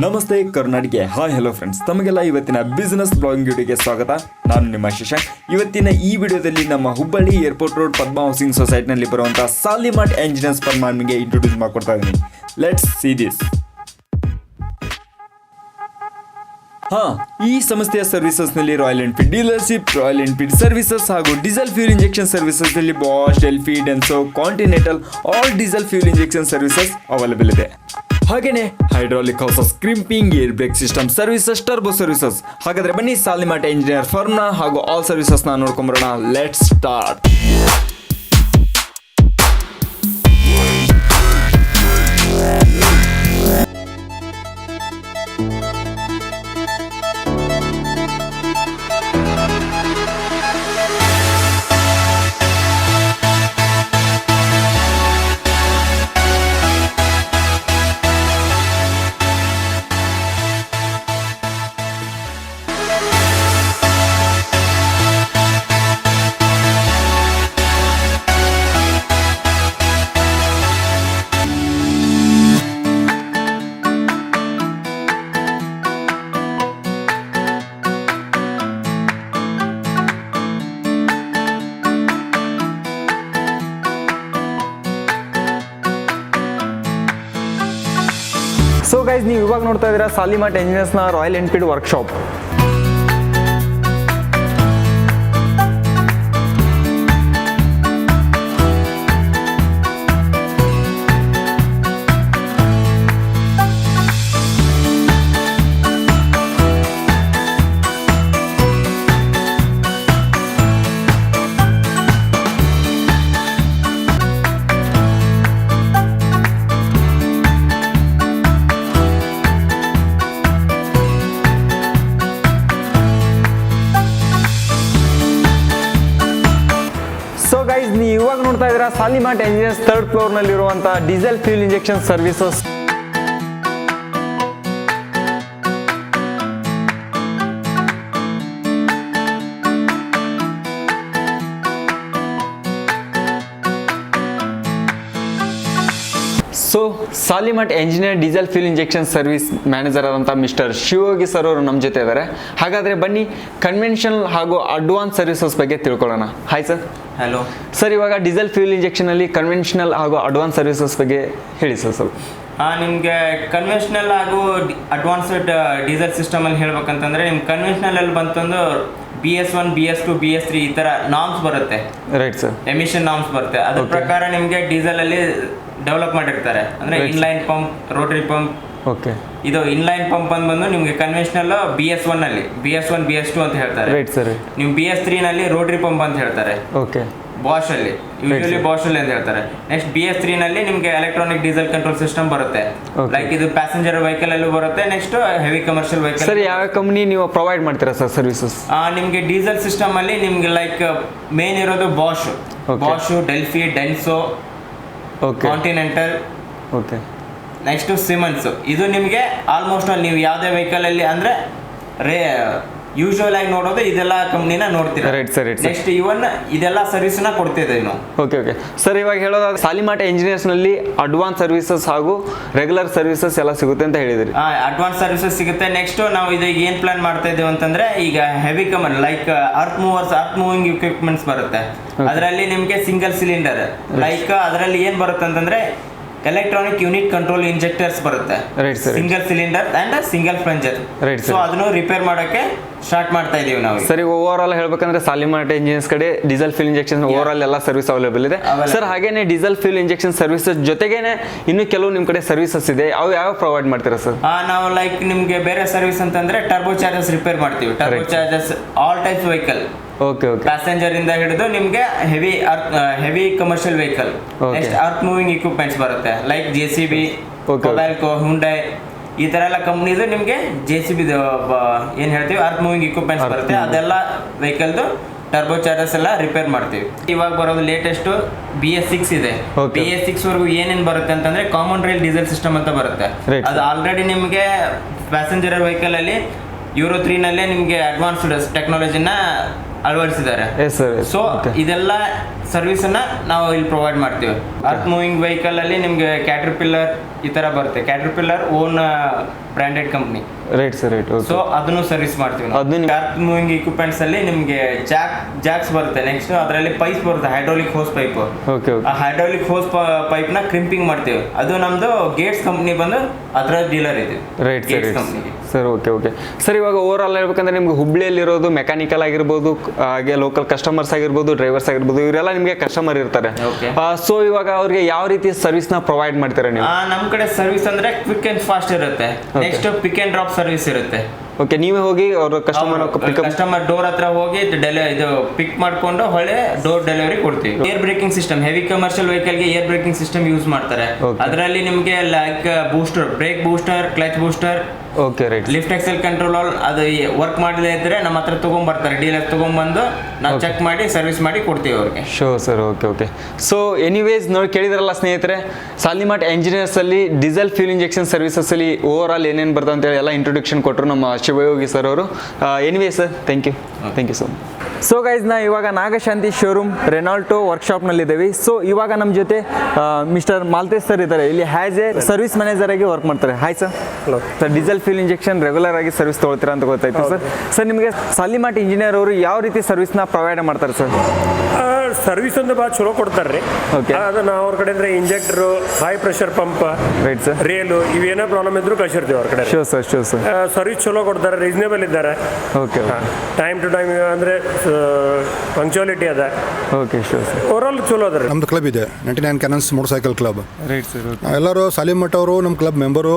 ನಮಸ್ತೆ Karnataka. Hi hello friends, ತಮಗೆಲ್ಲ ಇವತ್ತಿನ ಬಿಸ್ನೆಸ್ ಬ್ಲಾಗಿಂಗ್ ವಿಡಿಯೋಗೆ ಸ್ವಾಗತ. ನಾನು ನಿಮ್ಮ ಶಶಾಂಕ್. ಇವತ್ತಿನ ಈ ವಿಡಿಯೋದಲ್ಲಿ ನಮ್ಮ Hubballi airport road Padma housing ಸೊಸೈಟಿನಲ್ಲಿ ಬರುವಂಥ ಸಾಲಿಮಾರ್ಟ್ ಎಂಜಿನಿಯರ್ಸ್ ಫರ್ಮ್ ನಿಮಗೆ ಇಂಟ್ರೊಡ್ಯೂಸ್ ಮಾಡ್ಕೊಡ್ತಾ ಇದ್ದೀನಿ. Let's see this. ಈ ಸಂಸ್ಥೆಯ ಸರ್ವಿಸಸ್ನಲ್ಲಿ Royal Enfield dealership, Royal Enfield services ಹಾಗೂ ಡೀಸೆಲ್ ಫ್ಯೂಲ್ ಇಂಜೆಕ್ಷನ್ ಸರ್ವಿಸಸ್ನಲ್ಲಿ Bosch, Delphi, Denso, Continental all diesel fuel injection services available ಇದೆ. ಹಾಗೇನೆ hydraulic hoses, crimping, air brake system services, turbo services. ಹಾಗಾದ್ರೆ ಬನ್ನಿ ಸಾಲಿಮಾರ್ಟ್ engineer ಫರ್ಮ್ನ ಹಾಗೂ ಆಲ್ ಸರ್ವಿಸಸ್ನ ನೋಡ್ಕೊಂಬರೋಣ. Let's start. ಸೊ ಗೈಸ್, ನೀವು ಇವಾಗ ನೋಡ್ತಾ ಇದ್ದೀರಾ ಸಾಲಿಮಾರ್ಟ್ ಎಂಜಿನಿಯರ್ಸ್ನ Royal Enfield workshop. So guys, ನೀವು ಇವಾಗ ನೋಡ್ತಾ ಇದ್ದೀರಾ ಸಾಲಿಮಾರ್ಟ್ ಎಂಜಿನಿಯರ್ಸ್ ಥರ್ಡ್ ಫ್ಲೋರ್ನಲ್ಲಿರುವಂಥ diesel fuel injection services. So Salimath engineer diesel fuel injection service manager ಆದಂಥ ಮಿಸ್ಟರ್ ಶಿವಯೋಗಿ ಸರ್ ಅವರು ನಮ್ಮ ಜೊತೆ ಇದ್ದಾರೆ. ಹಾಗಾದರೆ ಬನ್ನಿ ಕನ್ವೆನ್ಷನಲ್ ಹಾಗೂ ಅಡ್ವಾನ್ಸ್ ಸರ್ವಿಸಸ್ ಬಗ್ಗೆ ತಿಳ್ಕೊಳ್ಳೋಣ. Hi sir. ಹಲೋ ಸರ್, ಇವಾಗ ಡೀಸೆಲ್ ಫ್ಯೂಲ್ ಇಂಜೆಕ್ಷನಲ್ಲಿ ಕನ್ವೆನ್ಷನಲ್ ಹಾಗೂ ಅಡ್ವಾನ್ಸ್ ಸರ್ವಿಸಸ್ ಬಗ್ಗೆ ಹೇಳಿ ಸರ್ ಸ್ವಲ್ಪ. ನಿಮಗೆ ಕನ್ವೆನ್ಷನಲ್ ಹಾಗೂ ಅಡ್ವಾನ್ಸ್ಡ್ ಡೀಸೆಲ್ ಸಿಸ್ಟಮಲ್ಲಿ ಹೇಳ್ಬೇಕಂತಂದರೆ ನಿಮ್ಮ ಕನ್ವೆನ್ಷನಲಲ್ಲಿ ಬಂತಂದು BS1, BS2, BS3 ಈ ಥರ ನಾಮ್ಸ್ ಬರುತ್ತೆ. Right sir. ಎಮಿಷನ್ ನಾಮ್ಸ್ ಬರುತ್ತೆ. ಅದ್ರ ಪ್ರಕಾರ ನಿಮಗೆ ಡೀಸೆಲಲ್ಲಿ ಡೆವಲಪ್ ಮಾಡಿರ್ತಾರೆ. ಅಂದರೆ inline pump, Rotary pump. Okay. ಇದು ಇನ್ಲೈನ್ ಪಂಪ್ ಬಂದು ನಿಮಗೆ ಕನ್ವೆನ್ಷನಲ್ BS1ನಲ್ಲಿ BS1, BS2 ಅಂತ ಹೇಳ್ತಾರೆ. Right sir. ನೀವು BS3ನಲ್ಲಿ ರೋಟರಿ ಪಂಪ್ ಅಂತ ಹೇಳ್ತಾರೆ. ಓಕೆ. ಬಾಷ್ ಅಲ್ಲಿ ಯೂಶಲಿ ಬಾಷ್ ಅಲ್ಲಿ ಅಂತ ಹೇಳ್ತಾರೆ. ನೆಕ್ಸ್ಟ್ BS3ನಲ್ಲಿ ನಿಮಗೆ ಎಲೆಕ್ಟ್ರಾನಿಕ್ ಡೀಸೆಲ್ ಕಂಟ್ರೋಲ್ ಸಿಸ್ಟಮ್ ಬರುತ್ತೆ. ಲೈಕ್ ಇದು ಪ್ಯಾಸೆಂಜರ್ ವೆಹಿಕಲ್ ಅಲ್ಲೂ ಬರುತ್ತೆ. Next heavy commercial vehicle. Sir, ಯಾವ ಕಂಪ್ನಿ ನೀವು ಪ್ರೊವೈಡ್ ಮಾಡ್ತೀರಾ ಸರ್ ಸರ್ವಿಸಸ್? ನಿಮಗೆ ಡೀಸೆಲ್ ಸಿಸ್ಟಮ್ ಅಲ್ಲಿ ನಿಮ್ಗೆ ಲೈಕ್ ಮೇನ್ ಇರೋದು Bosch, Delphi, Denso, continental, okay. Next Simmons. ಇದು ನಿಮಗೆ ಆಲ್ಮೋಸ್ಟ್ ಆಲ್ ನೀವು ಯಾವುದೇ ವೆಹಿಕಲ್ ಅಲ್ಲಿ ಅಂದ್ರೆ ಯೂಶುವಲ್ ಆಗಿ ನೋಡೋದು ಇದೆಲ್ಲ ಕಂಪ್ನಿನ ನೋಡ್ತೀರಾ. Right sir. ನೆಕ್ಸ್ಟ್ ಇವನ್ ಇದೆಲ್ಲ ಸರ್ವಿಸ್ನ ಕೊಡ್ತಿದ್ದೀವಿ ನಾವು. ಓಕೆ. ಸರ್, ಇವಾಗ ಹೇಳೋದಾದ್ರೆ ಸಾಲಿಮಾರ್ಟ್ ಎಂಜಿನಿಯರ್ಸ್ ನಲ್ಲಿ ಅಡ್ವಾನ್ಸ್ ಸರ್ವಿಸಸ್ ಹಾಗೂ ರೆಗ್ಯುಲರ್ ಸರ್ವಿಸಸ್ ಎಲ್ಲ ಸಿಗುತ್ತೆ ಅಂತ ಹೇಳಿದ್ರಿ. ಅಡ್ವಾನ್ಸ್ ಸರ್ವಿಸಸ್ ಸಿಗುತ್ತೆ. ನೆಕ್ಸ್ಟ್ ನಾವು ಇದು ಏನ್ ಪ್ಲಾನ್ ಮಾಡ್ತಾ ಇದ್ದೀವಿ ಅಂತಂದ್ರೆ, ಈಗ heavy common like earth moving equipments ಬರುತ್ತೆ. ಅದರಲ್ಲಿ ನಿಮಗೆ ಸಿಂಗಲ್ ಸಿಲಿಂಡರ್ ಲೈಕ್ ಅದರಲ್ಲಿ ಏನ್ ಬರುತ್ತೆ ಅಂತಂದ್ರೆ ಎಲೆಕ್ಟ್ರಾನಿಕ್ ಯೂನಿಟ್ ಕಂಟ್ರೋಲ್ ಇಂಜೆಕ್ಟರ್ಸ್ ಬರುತ್ತೆ. Single cylinder and single plunger. So ಅದನ್ನು ರಿಪೇರ್ ಮಾಡೋಕೆ ಸ್ಟಾರ್ಟ್ ಮಾಡ್ತಾ ಇದೀವಿ ನಾವು. ಸರಿ, ಓವರ್ ಆಲ್ ಹೇಳ್ಬೇಕಂದ್ರೆ ಸಾಲಿಮಾರ್ಟ್ ಇಂಜಿನಿಯರ್ಸ್ ಕಡೆ diesel fuel injection over all ಎಲ್ಲ ಸರ್ವಿಸ್ ಅವೈಲೇಬಲ್ ಇದೆ. ಸರ್, ಹಾಗೇನೆ ಡೀಸೆಲ್ ಫ್ಯೂಲ್ ಇಂಜೆಕ್ಷನ್ ಸರ್ವಿಸಸ್ ಜೊತೆಗೇನೆ ಇನ್ನು ಕೆಲವು ನಿಮ್ಮ ಕಡೆ ಸರ್ವಿಸಸ್ ಇದೆ. ಅವು ಯಾವ ಪ್ರೊವೈಡ್ ಮಾಡ್ತೀರಾ ಸರ್? ನಾವು ಲೈಕ್ ನಿಮ್ಗೆ ಬೇರೆ ಸರ್ವಿಸ್ ಅಂತಂದ್ರೆ ಟರ್ಬೋ ಚಾರ್ಜಸ್ ರಿಪೇರ್ ಮಾಡ್ತೀವಿ. Turbo charges all types vehicle. Okay. Passenger ಇಂದ ಹಿಡಿದು ನಿಮ್ಗೆ heavy commercial vehicle. Next earth moving equipments ಬರುತ್ತೆ ಲೈಕ್ JCB, ಮೊಬೈಲ್ಕೋ, ಹುಂಡೈ ಈ ತರ ಎಲ್ಲ ಕಂಪ್ನಿದು ನಿಮ್ಗೆ JCB ಏನ್ ಹೇಳ್ತೀವಿ ಅರ್ತ್ ಮೂವಿಂಗ್ ಇಕ್ವಿಪ್ಮೆಂಟ್ಸ್ ಬರುತ್ತೆ. ಅದೆಲ್ಲ ವೆಹಿಕಲ್ದು ಟರ್ಬೋ ಚಾರ್ಜಸ್ ಎಲ್ಲ ರಿಪೇರ್ ಮಾಡ್ತೀವಿ. ಇವಾಗ ಬರೋದು ಲೇಟೆಸ್ಟ್ BS6 ಇದೆ. BS6 ವರೆಗೂ ಏನೇನು ಬರುತ್ತೆ ಅಂತಂದ್ರೆ ಕಾಮನ್ ರೈಲ್ ಡೀಸೆಲ್ ಸಿಸ್ಟಮ್ ಅಂತ ಬರುತ್ತೆ. ಅದು ಆಲ್ರೆಡಿ ನಿಮಗೆ ಪ್ಯಾಸೆಂಜರ್ ವೆಹಿಕಲ್ ಅಲ್ಲಿ Euro 3 ನಲ್ಲೇ ನಿಮಗೆ ಅಡ್ವಾನ್ಸ್ಡ್ ಟೆಕ್ನಾಲಜಿನ ಅಳವಡಿಸಿದ್ದಾರೆ. ಸೊ ಇದೆಲ್ಲ ಸರ್ವಿಸ್ ಅನ್ನ ನಾವು ಇಲ್ಲಿ ಪ್ರೊವೈಡ್ ಮಾಡ್ತೀವಿ. ಅರ್ತ್ ಮೂವಿಂಗ್ ವೆಹಿಕಲ್ ಅಲ್ಲಿ ನಿಮ್ಗೆ ಕ್ಯಾಟರ್ಪಿಲ್ಲರ್, ಈ ತರ ಬರುತ್ತೆ. Caterpillar own branded company. Right sir, right. So ಅದನ್ನು ಸರ್ವಿಸ್ ಮಾಡ್ತೀವಿ ನಾವು. ಅರ್ತ್ ಮೂವಿಂಗ್ ಇಕ್ವಿಪ್ಮೆಂಟ್ಸ್ ಅಲ್ಲಿ ನಿಮಗೆ ಜಾಕ್ಸ್ ಬರುತ್ತೆ. ನೆಕ್ಸ್ಟ್ ಅದರಲ್ಲಿ ಪೈಪ್ ಬರುತ್ತೆ, ಹೈಡ್ರಾಲಿಕ್ ಹೋಸ್ ಪೈಪ್. ಆ ಹೈಡ್ರಾಲಿಕ್ ಹೋಸ್ ಪೈಪ್ ನ ಕ್ರಿಂಪಿಂಗ್ ಮಾಡ್ತೀವಿ. ಅದು ನಮ್ದು ಗೇಟ್ಸ್ ಕಂಪ್ನಿ ಬಂದು ಅದರ ಡೀಲರ್ ಇದೆ. Right sir, okay okay sir. ಇವಾಗ ಓವರ್ ಆಲ್ ಹೇಳ್ಬೇಕಂದ್ರೆ ನಿಮ್ಗೆ ಹುಬ್ಳಿಯಲ್ಲಿರೋದು ಮೆಕ್ಯಾನಿಕಲ್ ಆಗಿರ್ಬೋದು, ಹಾಗೆ ಲೋಕಲ್ ಕಸ್ಟಮರ್ಸ್ ಆಗಿರ್ಬೋದು, ಡ್ರೈವರ್ಸ್ ಆಗಿರ್ಬೋದು, ಇವರೆಲ್ಲ ನಿಮಗೆ ಕಸ್ಟಮರ್ ಇರ್ತಾರೆ. ಸೊ ಇವಾಗ ಅವ್ರಿಗೆ ಯಾವ ರೀತಿ ಸರ್ವಿಸ್ ನ ಪ್ರೊವೈಡ್ ಮಾಡ್ತಾರೆ ನೀವು? ನಮ್ಮ ಕಡೆ ಸರ್ವಿಸ್ ಅಂದ್ರೆ ಕ್ವಿಕ್ ಅಂಡ್ ಫಾಸ್ಟ್ ಇರುತ್ತೆ. Next pick and drop service ಇರುತ್ತೆ. ಓಕೆ, ನೀವೇ ಹೋಗಿ ಅವರು ಕಸ್ಟಮರ್ ಡೋರ್ ಹತ್ರ ಹೋಗಿ ಇದು ಪಿಕ್ ಮಾಡ್ಕೊಂಡು ಹೊಳೆ ಡೋರ್ ಡೆಲಿವರಿ ಕೊಡ್ತೀವಿ. Air braking system, heavy commercial vehicle ಗೆ ಏರ್ ಬ್ರೇಕಿಂಗ್ ಸಿಸ್ಟಮ್ ಯೂಸ್ ಮಾಡ್ತಾರೆ. ಅದರಲ್ಲಿ ನಿಮಗೆ like booster, brake booster, clutch booster, okay right, lift axle control ಅದು ವರ್ಕ್ ಮಾಡದೇ ಇದ್ರೆ ನಮ್ಮ ಹತ್ರ ತಗೊಂಡ್ಬರ್ತಾರೆ. ಡೀಲರ್ ತಗೊಂಡ್ಬಂದು ನಾವು ಚೆಕ್ ಮಾಡಿ ಸರ್ವಿಸ್ ಮಾಡಿ ಕೊಡ್ತೀವಿ ಅವ್ರಿಗೆ. Sure sir, okay okay. So anyways ನೋಡಿ, ಕೇಳಿದ್ರಲ್ಲ ಸ್ನೇಹಿತರೆ, ಸಾಲಿಮಾರ್ಟ್ ಎಂಜಿನಿಯರ್ಸ್ ಅಲ್ಲಿ ಡೀಸೆಲ್ ಫ್ಯೂಲ್ ಇಂಜೆಕ್ಷನ್ ಸರ್ವಿಸಸ್ ಅಲ್ಲಿ ಓವರ್ ಆಲ್ ಏನೇನು ಬರ್ತದೆ ಅಂತೇಳಿ ಎಲ್ಲ ಇಂಟ್ರೊಡಕ್ಷನ್ ಕೊಟ್ಟರು ನಮ್ಮ ಶಿವಯೋಗಿ ಸರ್ ಅವರು. Anyway sir, thank you so much. So guys, ನಾ ಇವಾಗ ನಾಗಶಾಂತಿ ಶೋರೂಮ್ ರೆನಾಲ್ಟೋ ವರ್ಕ್ಶಾಪ್ನಲ್ಲಿದ್ದೀವಿ. ಸೊ ಇವಾಗ ನಮ್ಮ ಜೊತೆ ಮಿಸ್ಟರ್ ಮಾಲ್ತೇಶ್ ಸರ್ ಇದ್ದಾರೆ. ಇಲ್ಲಿ ಹ್ಯಾಸ್ ಎ ಸರ್ವಿಸ್ ಮ್ಯಾನೇಜರ್ ಆಗಿ ವರ್ಕ್ ಮಾಡ್ತಾರೆ. Hi sir. Hello sir. Diesel fuel injection regular ಆಗಿ ಸರ್ವಿಸ್ ತೊಗೊಳ್ತೀರಾ ಅಂತ ಗೊತ್ತಾಯ್ತು ಸರ್. ಸರ್, ನಿಮಗೆ ಸಾಲಿಮಾರ್ಟ್ ಇಂಜಿನಿಯರ್ ಅವರು ಯಾವ ರೀತಿ ಸರ್ವಿಸ್ನ ಪ್ರೊವೈಡ್ ಮಾಡ್ತಾರೆ ಸರ್? ಸರ್ವಿಸ್ ಒಂದು ಭಾಳ ಚಲೋ ಕೊಡ್ತಾರೆ ರೀ. ಓಕೆ, ಅದನ್ನ ಅವ್ರ ಕಡೆ ಅಂದ್ರೆ injector, high pressure pump, right sir, rail, ಇವೇನೋ ಪ್ರಾಬ್ಲಮ್ ಇದ್ರು ಕಳಿಸಿರ್ತೀವಿ ಅವ್ರ ಕಡೆ. Sure sir, sure sir. Service ಚಲೋ ಕೊಡ್ತಾರೆ, ರೀಸನೇಬಲ್ ಇದ್ದಾರೆ. ಓಕೆ, ಟೈಮ್ ಟು ಟೈಮ್ ಅಂದ್ರೆ ಪಂಕ್ಚುಯಾಲಿಟಿ ಅದ. Okay, sure sir. Over all ಚಲೋ ಅದ. ನಮ್ದು ಕ್ಲಬ್ ಇದೆ 99 cannons motorcycle club. Right sir. ಎಲ್ಲರೂ ಸಾಲಿಮಠ ಅವರು ನಮ್ಮ ಕ್ಲಬ್ ಮೆಂಬರು.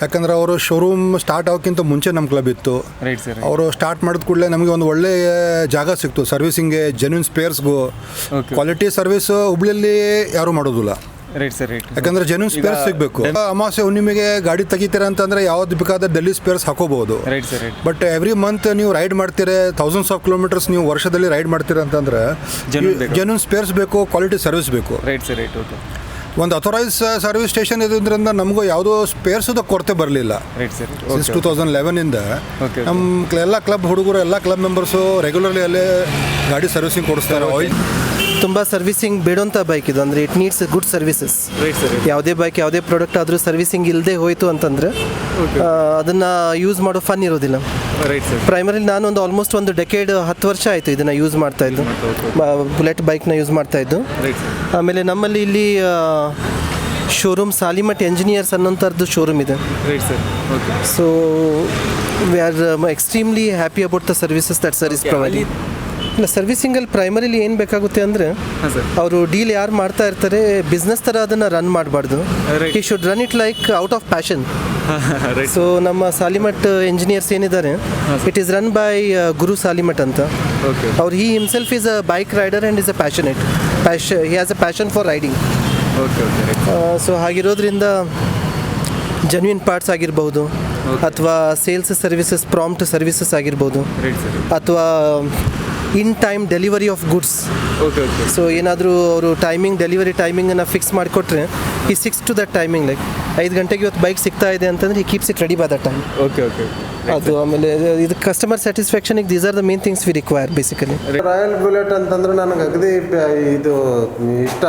ಯಾಕಂದ್ರೆ ಅವರು ಶೋರೂಮ್ ಸ್ಟಾರ್ಟ್ ಆಗೋಕ್ಕಿಂತ ಮುಂಚೆ ನಮ್ಮ ಕ್ಲಬ್ ಇತ್ತು. Right sir. ಅವರು ಸ್ಟಾರ್ಟ್ ಮಾಡಿದ ಕೂಡಲೇ ನಮಗೆ ಒಂದು ಒಳ್ಳೆ ಜಾಗ ಸಿಕ್ತು ಸರ್ವಿಸಿಂಗ್ಗೆ, ಜೆನ್ಯೂನ್ ಸ್ಪೇರ್ಸ್ಗೂ. ಕ್ವಾಲಿಟಿ ಸರ್ವಿಸ್ ಹುಬ್ಳಿಯಲ್ಲಿ ಯಾರು ಮಾಡೋದಿಲ್ಲ. Right sir, right. ಯಾಕಂದ್ರೆ ಜೆನ್ಯೂನ್ ಸ್ಪೇರ್ಸ್ ಸಿಗಬೇಕು. ಅಮಾವಾಸ್ಯೆ ಹುಣ್ಣಿಮೆಗೆ ಗಾಡಿ ತೆಗಿತೀರಾ ಅಂತಂದ್ರೆ ಯಾವ್ದು ಬೇಕಾದ ಡೆಲ್ಲಿ ಸ್ಪೇರ್ಸ್ ಹಾಕೋಬಹುದು. Right sir, right. But every month ನೀವು ರೈಡ್ ಮಾಡ್ತೀರಾ, ಥೌಸಂಡ್ಸ್ ಆಫ್ ಕಿಲೋಮೀಟರ್ಸ್ ನೀವು ವರ್ಷದಲ್ಲಿ ರೈಡ್ ಮಾಡ್ತೀರಾ ಅಂತಂದ್ರೆ ಜೆನ್ಯೂನ್ ಸ್ಪೇರ್ಸ್ ಬೇಕು, ಕ್ವಾಲಿಟಿ ಸರ್ವಿಸ್ ಬೇಕು. Right sir, right. ಓಕೆ. ಒಂದು ಅಥರೈಸ್ ಸರ್ವಿಸ್ ಸ್ಟೇಷನ್ ಇರೋದ್ರಿಂದ ನಮಗೂ ಯಾವುದೋ ಸ್ಪೇರ್ಸದ ಕೊರತೆ ಬರಲಿಲ್ಲ. Right sir. ಸಿನ್ಸ್ 2011 ನಮ್ಮ ಎಲ್ಲ ಕ್ಲಬ್ ಹುಡುಗರು, ಎಲ್ಲ ಕ್ಲಬ್ ಮೆಂಬರ್ಸು ರೆಗ್ಯುಲರ್ಲಿ ಅಲ್ಲೇ ಗಾಡಿ ಸರ್ವಿಸಿಂಗ್ ಕೊಡಿಸ್ತಾರೆ. ಆಯಿಲ್ ತುಂಬ ಸರ್ವಿಸಿಂಗ್ ಬೇಡೋಂಥ ಬೈಕ್ ಇದು. ಅಂದರೆ ಇಟ್ ನೀಡ್ಸ್ ಗುಡ್ ಸರ್ವಿಸಸ್. ಯಾವುದೇ ಬೈಕ್, ಯಾವುದೇ ಪ್ರಾಡಕ್ಟ್ ಆದರೂ ಸರ್ವಿಸಿಂಗ್ ಇಲ್ಲದೆ ಹೋಯಿತು ಅಂತಂದರೆ ಅದನ್ನು ಯೂಸ್ ಮಾಡೋ ಫನ್ ಇರೋದಿಲ್ಲ. ಪ್ರೈಮರಿಲಿ ನಾನು ಒಂದು ಆಲ್ಮೋಸ್ಟ್ ಒಂದು ಡೆಕೇಡ್ 10 ವರ್ಷ ಆಯಿತು ಇದನ್ನು ಯೂಸ್ ಮಾಡ್ತಾಯಿದ್ದು, ಬುಲೆಟ್ ಬೈಕ್ನ ಯೂಸ್ ಮಾಡ್ತಾಯಿದ್ದು. ಆಮೇಲೆ ನಮ್ಮಲ್ಲಿ ಇಲ್ಲಿ ಶೋರೂಮ್ ಸಾಲಿಮಠ್ ಎಂಜಿನಿಯರ್ಸ್ ಅನ್ನೋಂಥದ್ದು ಶೋರೂಮ್ ಇದೆ. So we are extremely happy about the services that sir is providing. ಇಲ್ಲ, ಸರ್ವಿಸಿಂಗಲ್ಲಿ ಪ್ರೈಮರಿಲಿ ಏನು ಬೇಕಾಗುತ್ತೆ ಅಂದರೆ ಅವರು ಡೀಲ್ ಯಾರು ಮಾಡ್ತಾ ಇರ್ತಾರೆ, ಬಿಸ್ನೆಸ್ ಥರ ಅದನ್ನು ರನ್ ಮಾಡಬಾರ್ದು. He should run it like out of passion. So ನಮ್ಮ ಸಾಲಿಮಠ್ ಎಂಜಿನಿಯರ್ಸ್ ಏನಿದ್ದಾರೆ, it is run by Guru Salimath ಅಂತ. ಅವ್ರು he himself is a bike rider and is a passionate. He has a passion for riding. So ಹಾಗಿರೋದ್ರಿಂದ genuine parts ಆಗಿರ್ಬೋದು, ಅಥವಾ sales services, prompt services ಆಗಿರ್ಬೋದು, ಅಥವಾ in time delivery of goods. So ಏನಾದರೂ ಅವರು delivery ಟೈಮಿಂಗನ್ನು fix ಮಾಡಿಕೊಟ್ರೆ ಈ 6 to that timing, like 5 ಗಂಟೆಗೆ ಇವತ್ತು ಬೈಕ್ ಸಿಗ್ತಾ ಇದೆ ಅಂತಂದರೆ ಈ keeps it ready by that time. ಅದು ಆಮೇಲೆ ಇದು ಕಸ್ಟಮರ್ ಸ್ಯಾಟಿಸ್ಫ್ಯಾಕ್ಷನಿಗೆ these are the main things we require basically. Royal Bullet ಅಂತಂದ್ರೆ ನನಗೆ ಅಗದಿ ಇದು ಇಷ್ಟ.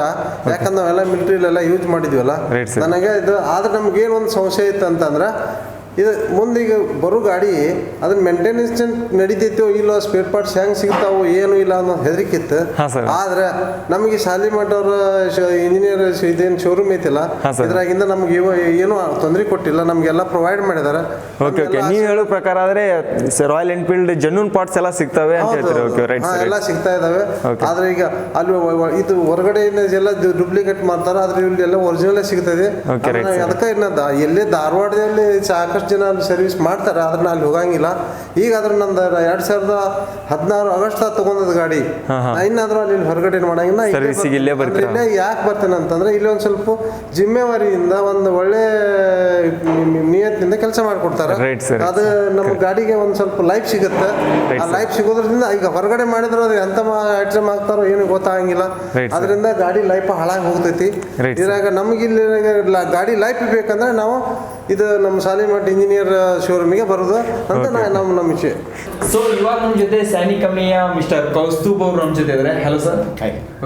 ಯಾಕಂದ್ರೆ ನಾವೆಲ್ಲ ಮಿಲಿಟರಿಲೆಲ್ಲ ಯೂಸ್ ಮಾಡಿದ್ವಲ್ಲ, ನನಗೆ ಇದು. ಆದ್ರೆ ನಮ್ಗೇನು ಒಂದು ಸಂಶಯ ಇತ್ತು ಅಂತಂದ್ರೆ, ಇದು ಮುಂದೀಗ ಬರೋ ಗಾಡಿ ಅದನ್ನ ಮೇಂಟೆನೆನ್ಸ್ ನಡೀತೈತೋ ಇಲ್ಲೋ, ಸ್ಪೇರ್ ಪಾರ್ಟ್ಸ್ ಹೆಂಗೆ ಸಿಗ್ತಾವೋ ಏನು ಇಲ್ಲ ಅನ್ನೋ ಹೆದರಿಕೆ ಇತ್ತು. ಆದ್ರೆ ನಮಗೆ ಸಾಲಿಮಠ್ ಅವರ ಇಂಜಿನಿಯರ್ ಇದೇನು ಶೋರೂಮ್ ಐತಿಲ್ಲ, ಇದ್ರಾಗಿಂದ ನಮ್ಗೆ ಏನೂ ತೊಂದರೆ ಕೊಟ್ಟಿಲ್ಲ, ನಮಗೆಲ್ಲ ಪ್ರೊವೈಡ್ ಮಾಡಿದ್ದಾರೆ. ನೀವು ಹೇಳೋ ಪ್ರಕಾರ ಆದರೆ ರಾಯಲ್ ಎನ್ಫೀಲ್ಡ್ ಜೆನ್ಯೂನ್ ಪಾರ್ಟ್ಸ್ ಎಲ್ಲ ಸಿಗ್ತವೆ ಅಂತ ಹೇಳ್ತಾರೆ. ಎಲ್ಲ ಸಿಗ್ತಾ ಇದಾವೆ. ಆದ್ರೆ ಈಗ ಅಲ್ಲಿ ಇದು ಹೊರಗಡೆ ಎಲ್ಲ ಡೂಪ್ಲಿಕೇಟ್ ಮಾಡ್ತಾರೆ, ಆದ್ರೆ ಇಲ್ಲಿ ಎಲ್ಲ ಒರಿಜಿನಲ್ ಸಿಗ್ತದೆ. ಅದಕ್ಕೆ ಎಲ್ಲೇ ಧಾರವಾಡದಲ್ಲಿ ಸಾಕಷ್ಟು ಜನ ಅಲ್ಲಿ ಸರ್ವಿಸ್ ಮಾಡ್ತಾರೆ, ಆದ್ರೆ ಅಲ್ಲಿ ಹೋಗಂಗಿಲ್ಲ. ಈಗ ಅದ್ರ ನಂದು 2016 ಆಗಸ್ಟ್ ತಗೊಂಡದ ಗಾಡಿ, ಇನ್ನಾದ್ರೂ ಅಲ್ಲಿ ಹೊರಗಡೆ ಮಾಡಂಗಿಲ್ಲ. ಇಲ್ಲೇ ಯಾಕೆ ಬರ್ತೇನೆ ಅಂತಂದ್ರೆ, ಇಲ್ಲಿ ಒಂದು ಸ್ವಲ್ಪ ಜಿಮ್ಮೆವಾರಿಯಿಂದ ಒಂದು ಒಳ್ಳೆ ನಿಯತ್ನಿಂದ ಕೆಲಸ ಮಾಡಿಕೊಡ್ತಾರೆ. ಅದು ನಮ್ಮ ಗಾಡಿಗೆ ಒಂದು ಸ್ವಲ್ಪ ಲೈಫ್ ಸಿಗುತ್ತೆ. ಆ ಲೈಫ್ ಸಿಗೋದ್ರಿಂದ ಈಗ ಹೊರಗಡೆ ಮಾಡಿದ್ರೆ ಅದು ಎಂತ ಐಟಮ್ ಆಗ್ತಾರೋ ಏನು ಗೊತ್ತಾಗಂಗಿಲ್ಲ. ಅದರಿಂದ ಗಾಡಿ ಲೈಫ್ ಹಾಳಾಗಿ ಹೋಗ್ತೈತಿ. ಇದ್ರಾಗ ನಮ್ಗೆ ಇಲ್ಲಿ ಗಾಡಿ ಲೈಫ್ ಬೇಕಂದ್ರೆ ನಾವು ಇದು ನಮ್ಮ ಸಾಲಿಮಠ ಇಂಜಿನಿಯರ್ ಶೋರೂಮಿಗೆ ಬರೋದು ಅಂತ ನಮ್ಮ ಇಚ್ಛೆ. ಸೊ ಇವಾಗ ನಮ್ಮ ಜೊತೆ ಸ್ಯಾನಿ ಕಂಪನಿಯ ಮಿಸ್ಟರ್ ಕೌಸ್ತುಬ್ ಅವರು ನಮ್ಮ ಜೊತೆ ಇದ್ದಾರೆ. Hello sir.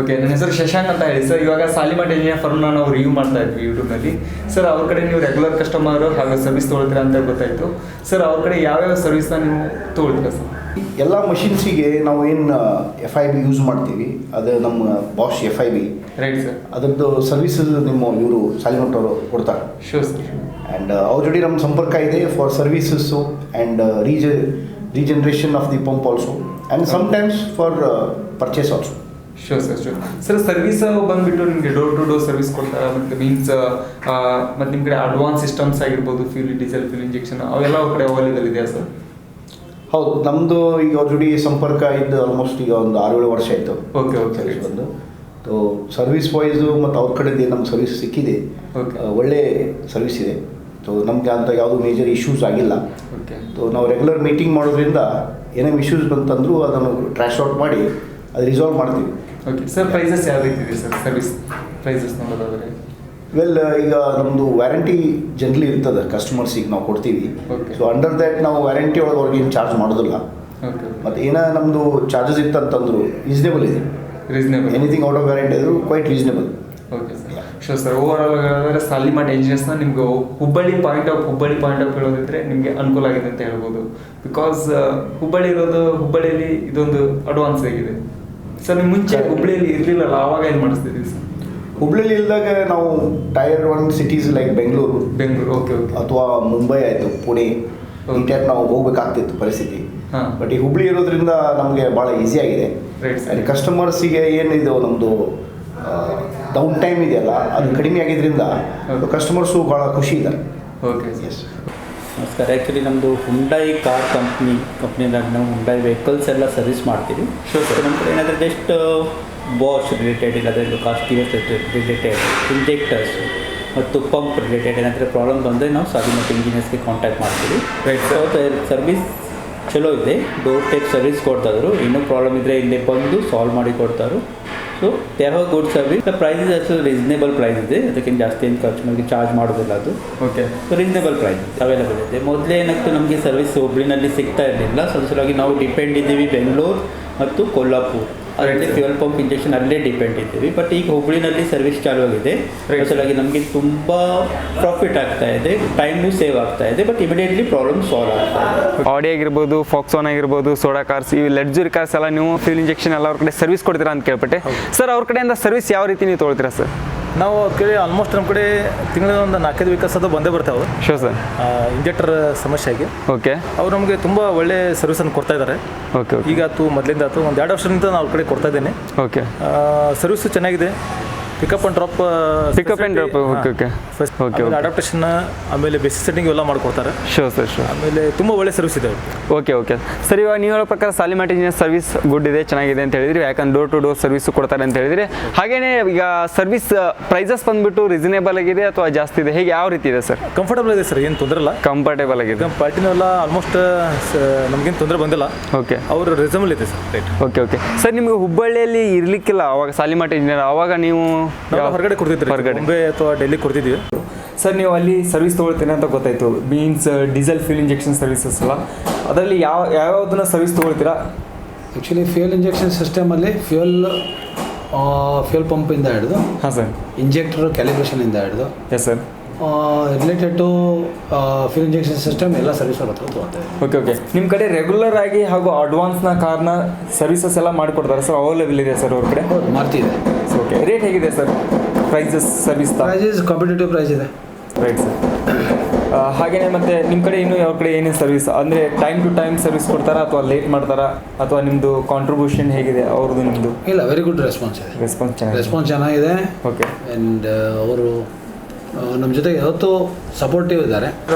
ಓಕೆ, ನನ್ನ ಹೆಸರು ಶಶಾಂಕ್ ಅಂತ ಹೇಳಿ ಸರ್. ಇವಾಗ ಸಾಲಿಮಠ ಇಂಜಿನಿಯರ್ ಫರ್ಮ್ನ ನಾವು ರಿವ್ಯೂ ಮಾಡ್ತಾ ಇದ್ವಿ ಯೂಟ್ಯೂಬ್ನಲ್ಲಿ. ಸರ್ ಅವ್ರ ಕಡೆ ನೀವು ರೆಗ್ಯುಲರ್ ಕಸ್ಟಮರು ಹಾಗೂ ಸರ್ವಿಸ್ ತೊಗೊಳ್ತೀರಾ ಅಂತ ಗೊತ್ತಾಯಿತು. ಸರ್ ಅವ್ರ ಕಡೆ ಯಾವ್ಯಾವ ಸರ್ವಿಸ್ನ ನೀವು ತೊಗೊಳ್ತೀರಾ ಸರ್? ಎಲ್ಲ ಮಷಿನ್ಸಿಗೆ ನಾವು ಏನು FIB ಯೂಸ್ ಮಾಡ್ತೀವಿ, ಅದು ನಮ್ಮ ಬಾಷ್ FIB. Right sir. ಅದರದ್ದು ಸರ್ವಿಸಸ್ ನಿಮ್ಮ ಇವರು ಸಾಲಿಮಠ ಅವರು ಕೊಡ್ತಾರೆ. Sure sir. ಆ್ಯಂಡ್ ಅವ್ರ ಜೊತೆ ನಮ್ಮ ಸಂಪರ್ಕ ಇದೆ for services and regeneration of the pump also and sometimes for purchase also. Sure sir. Sure sir. Service ಬಂದುಬಿಟ್ಟು ನಿಮಗೆ ಡೋರ್ ಟು ಡೋರ್ ಸರ್ವಿಸ್ ಕೊಡ್ತಾರೆ, ಮತ್ತು ಮೀನ್ಸ್ ಮತ್ತು ನಿಮ್ಮ ಕಡೆ ಅಡ್ವಾನ್ಸ್ ಸಿಸ್ಟಮ್ಸ್ ಆಗಿರ್ಬೋದು, ಫ್ಯೂಲ್, ಡೀಸೆಲ್ ಫ್ಯೂಲ್ ಇಂಜೆಕ್ಷನ್ ಅವೆಲ್ಲ ಅವ್ರ ಕಡೆ ಅವೈಲೇಬಲ್ ಇದೆಯಾ ಸರ್? ಹೌದು, ನಮ್ಮದು ಈಗ ಅವ್ರ ಜೊತೆ ಸಂಪರ್ಕ ಇದ್ದು ಆಲ್ಮೋಸ್ಟ್ ಈಗ ಒಂದು 6-7 ವರ್ಷ ಆಯಿತು. Okay okay. ಸರ್ವಿಸ್ ಬಂದು ಸರ್ವಿಸ್ ವೈಸು ಮತ್ತು ಅವ್ರ ಕಡೆದು ನಮ್ಗೆ ಸರ್ವಿಸ್ ಸಿಕ್ಕಿದೆ. ಒಳ್ಳೆ ಸರ್ವಿಸ್ ಇದೆ. ನಮಗೆ ಅಂತ ಯಾವುದು ಮೇಜರ್ ಇಶ್ಯೂಸ್ ಆಗಿಲ್ಲ. ಓಕೆ. ನಾವು ರೆಗ್ಯುಲರ್ ಮೀಟಿಂಗ್ ಮಾಡೋದ್ರಿಂದ ಏನೇನು ಇಶ್ಯೂಸ್ ಬಂತಂದರೂ ಅದನ್ನು ಟ್ರ್ಯಾಶ್ ಔಟ್ ಮಾಡಿ ಅದು ರಿಸಾಲ್ವ್ ಮಾಡ್ತೀವಿ. Okay sir. ಪ್ರೈಸಸ್ ಯಾವ ರೀತಿ ಇದೆ ಸರ್ ಸರ್ವಿಸ್ ಪ್ರೈಸಸ್ ನೋಡೋದಾದರೆ? ವೆಲ್, ಈಗ ನಮ್ಮದು ವ್ಯಾರಂಟಿ ಜನರಲಿ ಇರ್ತದೆ, ಕಸ್ಟಮರ್ಸಿಗೆ ನಾವು ಕೊಡ್ತೀವಿ. ಸೊ ಅಂಡರ್ ದ್ಯಾಟ್ ನಾವು ವ್ಯಾರಂಟಿ ಒಳಗೆ ಅವ್ರಿಗೆ ಏನು ಚಾರ್ಜ್ ಮಾಡೋದಿಲ್ಲ. ಓಕೆ. ಮತ್ತು ಏನೋ ನಮ್ಮದು ಚಾರ್ಜಸ್ ಇತ್ತಂತಂದ್ರು ರೀಸನೇಬಲ್ ಇದೆ. Reasonable. Anything out of warranty ಆದರೂ quite reasonable. Okay sir. Sure sir. Over all ಹೇಳಿದ್ರೆ ಸಾಲಿಮಠ ಇಂಜಿನಿಯರ್ಸ್ನ ನಿಮ್ಗೆ ಹುಬ್ಬಳ್ಳಿ ಪಾಯಿಂಟ್ ಆಫ್ ಹೇಳೋದಿದ್ರೆ ನಿಮಗೆ ಅನುಕೂಲ ಆಗಿದೆ ಅಂತ ಹೇಳ್ಬೋದು. ಬಿಕಾಸ್ ಹುಬ್ಬಳ್ಳಿಯಲ್ಲಿ ಇದೊಂದು ಅಡ್ವಾನ್ಸ್ ಆಗಿದೆ ಸರ್. ನಿಮ್ಮ ಮುಂಚೆ ಹುಬ್ಬಳ್ಳಿಯಲ್ಲಿ ಇರಲಿಲ್ಲಲ್ಲ, ಆವಾಗ ಏನು ಮಾಡಿಸ್ತಿದ್ದೀವಿ ಸರ್? ಹುಬ್ಳಿಲಿ ಇಲ್ದಾಗ ನಾವು tyre 1 cities like Bengaluru. Okay okay. ಅಥವಾ ಮುಂಬೈ ಆಯಿತು, ಪುಣೆ, ಈ ಟೈಪ್ ನಾವು ಹೋಗ್ಬೇಕಾಗ್ತಿತ್ತು ಪರಿಸ್ಥಿತಿ. ಬಟ್ ಈ ಹುಬ್ಳಿ ಇರೋದ್ರಿಂದ ನಮಗೆ ಭಾಳ ಈಸಿ ಆಗಿದೆ. ಕಸ್ಟಮರ್ಸಿಗೆ ಏನಿದೆ ನಮ್ಮದು ಡೌನ್ ಟೈಮ್ ಇದೆಯಲ್ಲ, ಅದು ಕಡಿಮೆ ಆಗಿದ್ದರಿಂದ ಕಸ್ಟಮರ್ಸು ಭಾಳ ಖುಷಿ ಇದ್ದಾರೆ. ಓಕೆ. ಎಸ್. ನಮಸ್ಕಾರ. ಆ್ಯಕ್ಚುಲಿ ನಮ್ಮದು ಹುಂಡೈ ಕಾರ್ ಕಂಪ್ನಿದಾಗ ನಾವು ಹುಂಡೈ ವೆಹಿಕಲ್ಸ್ ಎಲ್ಲ ಸರ್ವಿಸ್ ಮಾಡ್ತೀವಿ. ನಮ್ಮ ಕಡೆ ಏನಾದರೂ ಜಸ್ಟ್ ಬಾಷ್ ರಿಲೇಟೆಡ್, ಇಲ್ಲಾಂದರೆ ಕಾಸ್ಟಿವಸ್ ರಿಲೇಟೆಡ್, ಇಂಜೆಕ್ಟರ್ಸ್ ಮತ್ತು ಪಂಪ್ ರಿಲೇಟೆಡ್ ಏನಾದರೂ ಪ್ರಾಬ್ಲಮ್ ಬಂದರೆ ನಾವು ಸಾಲಿಮಠ ಇಂಜಿನಿಯರ್ಸ್ಗೆ ಕಾಂಟ್ಯಾಕ್ಟ್ ಮಾಡ್ತೀವಿ. ಸರ್ವಿಸ್ ಚಲೋ ಇದೆ. ಡೋರ್ ಟೆಕ್ ಸರ್ವಿಸ್ ಕೊಡ್ತಾಯಿದ್ರು. ಇನ್ನೂ ಪ್ರಾಬ್ಲಮ್ ಇದ್ದರೆ ಇಲ್ಲಿ ಬಂದು ಸಾಲ್ವ್ ಮಾಡಿ ಕೊಡ್ತಾರೆ. So they have good service. The price is also reasonable price ಇದೆ. ಅದಕ್ಕಿಂತ ಜಾಸ್ತಿ ಏನು ಕಸ್ಟಮರ್ಗೆ ಚಾರ್ಜ್ ಮಾಡೋದಿಲ್ಲ. ಅದು okay. So reasonable price available ಇದೆ. ಮೊದಲೇ ಏನಾಗ್ತು, ನಮಗೆ ಸರ್ವಿಸ್ ಹುಬ್ಳಿನಲ್ಲಿ ಸಿಗ್ತಾ ಇರಲಿಲ್ಲ. ಸೊ ಅದ್ರ ಸಲುವಾಗಿ ನಾವು ಡಿಪೆಂಡ್ ಇದ್ದೀವಿ ಬೆಂಗಳೂರು ಮತ್ತು ಕೊಲ್ಲಾಪುರ್. ಅದರಲ್ಲಿ ಫ್ಯೂಯಲ್ ಪಂಪ್ ಇಂಜೆಕ್ಷನ್ ಅಲ್ಲೇ ಡಿಪೆಂಡ್ ಇದ್ದೀವಿ. ಬಟ್ ಈಗ ಹುಬ್ಳಿನಲ್ಲಿ ಸರ್ವಿಸ್ ಚಾಲೂ ಆಗಿದೆ. ಅದರೊಳಗೆ ನಮಗೆ ತುಂಬ ಪ್ರಾಫಿಟ್ ಆಗ್ತಾ ಇದೆ, ಟೈಮು ಸೇವ್ ಆಗ್ತಾ ಇದೆ. ಬಟ್ ಇಮಿಡಿಯೇಟ್ಲಿ ಪ್ರಾಬ್ಲಮ್ ಸಾಲ್ವ್ ಆಗ್ತಾ ಇದೆ. ಆಡಿ ಆಗಿರ್ಬೋದು, ಫಾಕ್ಸೋನ್ ಆಗಿರ್ಬೋದು, ಸೋಡಾ ಕಾರ್ಸ್, ಈ ಲಕ್ಸುರಿ ಕಾರ್ಸ್ ಎಲ್ಲ ನೀವು ಫ್ಯೂಲ್ ಇಂಜೆಕ್ಷನ್ ಎಲ್ಲ ಅವ್ರ ಕಡೆ ಸರ್ವಿಸ್ ಕೊಡ್ತೀರಾ ಅಂತ ಕೇಳ್ಪಟ್ಟೆ ಸರ್. ಅವ್ರ ಕಡೆಯಿಂದ ಸರ್ವಿಸ್ ಯಾವ ರೀತಿ ನೀವು ತೊಗೊಳ್ತೀರಾ ಸರ್? ನಾವು ಕೇಳಿ ಆಲ್ಮೋಸ್ಟ್ ನಮ್ಮ ಕಡೆ ತಿಂಗಳಿಗೆ ಒಂದು 4-5 ವೆಹಿಕಲ್ಸ್ ಅದು ಬಂದೇ ಬರ್ತಾವೆ. Show sir. ಇಂಜೆಕ್ಟರ್ ಸಮಸ್ಯೆಗೆ ಓಕೆ. ಅವ್ರು ನಮಗೆ ತುಂಬ ಒಳ್ಳೆ ಸರ್ವಿಸನ್ನು ಕೊಡ್ತಾ ಇದ್ದಾರೆ. ಓಕೆ. ಈಗ ಮೊದಲಿಂದ ಒಂದು 2 ವರ್ಷದಿಂದ ನಾವು ಕಡೆ ಕೊಡ್ತಾ ಇದ್ದೇನೆ. ಓಕೆ. ಸರ್ವಿಸು ಚೆನ್ನಾಗಿದೆ. Pickup and drop. Okay okay. Okay. Adaptation, ಆಮೇಲೆ ಬೇಸಿಕ್ ಸೆಟ್ಟಿಂಗ್ ಎಲ್ಲ ಮಾಡ್ಕೊಡ್ತಾರೆ. Sure sir. ಶೋರ್. ಆಮೇಲೆ ತುಂಬ ಒಳ್ಳೆ ಸರ್ವಿಸ್ ಇದೆ. Okay okay sir. ಇವಾಗ ನೀವು ಹೇಳೋ ಪ್ರಕಾರ ಸಾಲಿಮಠ ಇಂಜಿನಿಯರ್ ಸರ್ವಿಸ್ ಗುಡ್ ಇದೆ, ಚೆನ್ನಾಗಿದೆ ಅಂತ ಹೇಳಿದ್ರಿ. ಯಾಕಂದ್ರೆ ಡೋರ್ ಟು ಡೋರ್ ಸರ್ವಿಸು ಕೊಡ್ತಾರೆ ಅಂತ ಹೇಳಿದ್ರಿ. ಹಾಗೇನೇ ಈಗ ಸರ್ವಿಸ್ ಪ್ರೈಸಸ್ ಬಂದುಬಿಟ್ಟು ರೀಸನೇಬಲ್ ಆಗಿದೆ ಅಥವಾ ಜಾಸ್ತಿ ಇದೆ, ಹೇಗೆ ಯಾವ ರೀತಿ ಇದೆ ಸರ್? ಕಂಫರ್ಟಬಲ್ ಇದೆ ಸರ್, ಏನು ತೊಂದರೆ ಇಲ್ಲ. ಕಂಫರ್ಟೇಬಲ್ ಆಗಿದೆ. ಪಾರ್ಟಿನೆಲ್ಲ ಆಲ್ಮೋಸ್ಟ್ ನಮಗೇನು ತೊಂದರೆ ಬಂದಿಲ್ಲ. ಓಕೆ. ಅವರು ರೀಸನಬಲ್ ಇದೆ sir. Right. Okay okay sir. ನಿಮಗೆ ಹುಬ್ಬಳ್ಳಿಯಲ್ಲಿ ಇರಲಿಕ್ಕಿಲ್ಲ ಅವಾಗ ಸಾಲಿಮಠ ಇಂಜಿನಿಯರ್, ಅವಾಗ ನೀವು ಹೊರಗಡೆ ಕೊಡ್ತಿದ್ರಿ, ಮುಂಬೈ ಅಥವಾ ಡೆಲ್ಲಿ ಕೊಡ್ತಿದ್ವಿ ಸರ್. ನೀವು ಅಲ್ಲಿ ಸರ್ವಿಸ್ ತೊಗೊಳ್ತೀನಿ ಅಂತ ಗೊತ್ತಾಯಿತು. Means diesel fuel injection services ಅಲ್ಲ, ಅದರಲ್ಲಿ ಯಾವ್ಯಾವುದನ್ನ ಸರ್ವಿಸ್ ತೊಗೊಳ್ತೀರಾ? ಆ್ಯಕ್ಚುಲಿ ಫ್ಯೂಯಲ್ ಇಂಜೆಕ್ಷನ್ ಸಿಸ್ಟಮಲ್ಲಿ ಫ್ಯೂಯಲ್ ಪಂಪಿಂದ ಹಿಡಿದು, ಹಾಂ ಸರ್, ಇಂಜೆಕ್ಟರ್ ಕ್ಯಾಲಿಬ್ರೇಷನಿಂದ ಹಿಡಿದು, yes sir, related to fuel injection system ಎಲ್ಲ ಸರ್ವಿಸ್ ಅವ್ರ ಹತ್ರ ತೊಗೊಳ್ತೇವೆ. Okay okay. ನಿಮ್ಮ ಕಡೆ ರೆಗ್ಯುಲರ್ ಆಗಿ ಹಾಗೂ ಅಡ್ವಾನ್ಸ್ನ ಕಾರ್ನ ಸರ್ವಿಸಸ್ ಎಲ್ಲ ಮಾಡಿಕೊಡ್ತಾರೆ ಸರ್? ಅವೈಲೇಬಲ್ ಇದೆ ಸರ್ ಅವ್ರ ಕಡೆ? ಮಾಡ್ತಿದೆ. ಓಕೆ. ರೇಟ್ ಹೇಗಿದೆ sir? Prices service prices competitive price ಇದೆ. Right sir. ಹಾಗೆಯೇ ಮತ್ತು ನಿಮ್ಮ ಕಡೆ ಇನ್ನೂ ಯಾವ ಕಡೆ ಏನೇನು ಸರ್ವಿಸ್ ಅಂದರೆ ಟೈಮ್ ಟು ಟೈಮ್ ಸರ್ವಿಸ್ ಕೊಡ್ತಾರಾ ಅಥವಾ ಲೇಟ್ ಮಾಡ್ತಾರಾ, ಅಥವಾ ನಿಮ್ಮದು ಕಾಂಟ್ರಿಬ್ಯೂಷನ್ ಹೇಗಿದೆ ಅವ್ರದ್ದು ನಿಮ್ಮದು? ಇಲ್ಲ, ವೆರಿ ಗುಡ್ ರೆಸ್ಪಾನ್ಸ್ ಇದೆ. ರೆಸ್ಪಾನ್ಸ್ ಚೆನ್ನಾಗಿದೆ. ಓಕೆ. ಆ್ಯಂಡ್ ಅವರು ನಮ್ಮ ಜೊತೆಗೆ ಯಾವತ್ತೂ ಸಪೋರ್ಟಿವ್ ಇದ್ದಾರೆ.